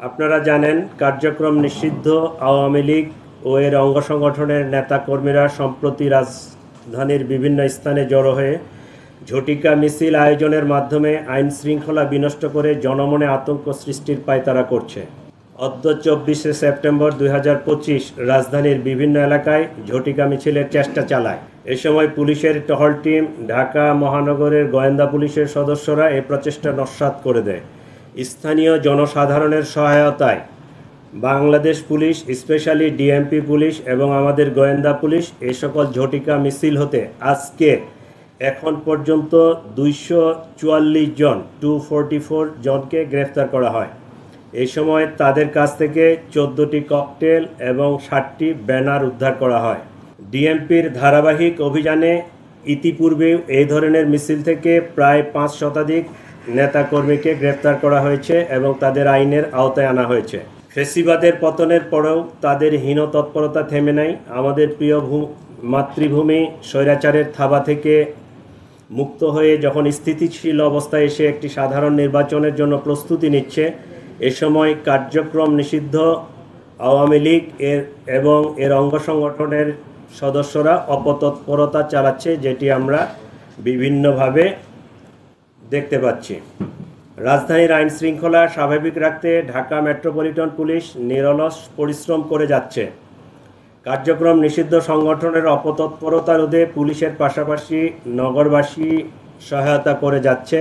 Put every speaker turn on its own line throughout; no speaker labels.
আপনারা জানেন কার্যক্রম নিষিদ্ধ আওয়ামী লীগ ও এর অঙ্গ সংগঠনের নেতাকর্মীরা সম্প্রতি রাজধানীর বিভিন্ন স্থানে জড়ো হয়ে ঝটিকা মিছিল আয়োজনের মাধ্যমে আইন শৃঙ্খলা বিনষ্ট করে জনমনে আতঙ্ক সৃষ্টির পায়তারা করছে। অদ্য 24শে সেপ্টেম্বর 2025 রাজধানীর বিভিন্ন এলাকায় ঝটিকা মিছিলের চেষ্টা চালায়। এ সময় পুলিশের টহল টিম, ঢাকা মহানগরের গোয়েন্দা পুলিশের সদস্যরা এ প্রচেষ্টা নস্যাৎ করে দেয়। স্থানীয় জনসাধারণের সহায়তায় Bangladesh police, specially DMP police এবং আমাদের গোয়েন্দা পুলিশ এই সকল ঝটিকা মিছিল হতে আজকে এখন পর্যন্ত 244 জন 244 জনকে গ্রেফতার করা হয়। এই সময় তাদের কাছ থেকে 14টি ককটেল এবং 60টি ব্যানার উদ্ধার করা হয়। ডিএমপির ধারাবাহিক অভিযানে ইতিপূর্বেও এই ধরনের মিছিল থেকে প্রায় 5 শতাধিক নেতাকর্মীকে গ্রেফতার করা হয়েছে এবং তাদের আইনের আওতায় আনা হয়েছে। ফেসিবাদের পতনের পরেও তাদের হীন তৎপরতা থেমে নাই। আমাদের প্রিয় মাতৃভূমি স্বৈরাচারের থাবা থেকে মুক্ত হয়ে যখন স্থিতিশীল অবস্থায় এসে একটি সাধারণ নির্বাচনের জন্য প্রস্তুতি নিচ্ছে, এ সময় কার্যক্রম নিষিদ্ধ আওয়ামী লীগ এবং এর অঙ্গ সংগঠনের সদস্যরা অপতৎপরতা চালাচ্ছে, যেটি আমরা বিভিন্নভাবে দেখতে পাচ্ছি। রাজধানীর আইন শৃঙ্খলা স্বাভাবিক রাখতে ঢাকা মেট্রোপলিটন পুলিশ নিরলস পরিশ্রম করে যাচ্ছে। কার্যক্রম নিষিদ্ধ সংগঠনের অপতৎপরতা রোধে পুলিশের পাশাপাশি নগরবাসী সহায়তা করে যাচ্ছে।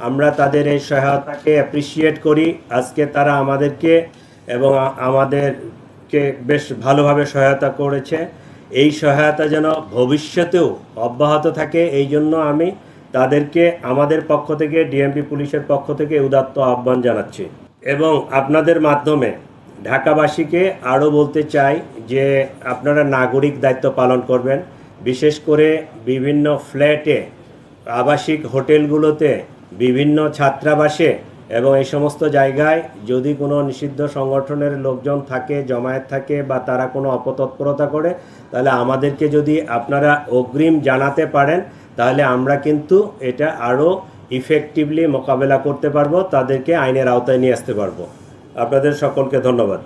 আমরা তাদের এই সহায়তাকে অ্যাপ্রিসিয়েট করি। আজকে তারা আমাদেরকে এবং আমাদেরকে বেশ ভালোভাবে সহায়তা করেছে। এই সহায়তা যেন ভবিষ্যতেও অব্যাহত থাকে, এই জন্য আমি তাদেরকে আমাদের পক্ষ থেকে, ডিএমপি পুলিশের পক্ষ থেকে উদাত্ত আহ্বান জানাচ্ছি। এবং আপনাদের মাধ্যমে ঢাকাবাসীকে আরও বলতে চাই যে আপনারা নাগরিক দায়িত্ব পালন করবেন। বিশেষ করে বিভিন্ন ফ্ল্যাটে, আবাসিক হোটেলগুলোতে, বিভিন্ন ছাত্রাবাসে এবং এই সমস্ত জায়গায় যদি কোনো নিষিদ্ধ সংগঠনের লোকজন থাকে, জমায়েত থাকে বা তারা কোনো অপতৎপরতা করে, তাহলে আমাদেরকে যদি আপনারা অগ্রিম জানাতে পারেন, তাহলে আমরা কিন্তু এটা আরও ইফেক্টিভলি মোকাবেলা করতে পারবো, তাদেরকে আইনের আওতায় নিয়ে আসতে পারবো। আপনাদের সকলকে ধন্যবাদ।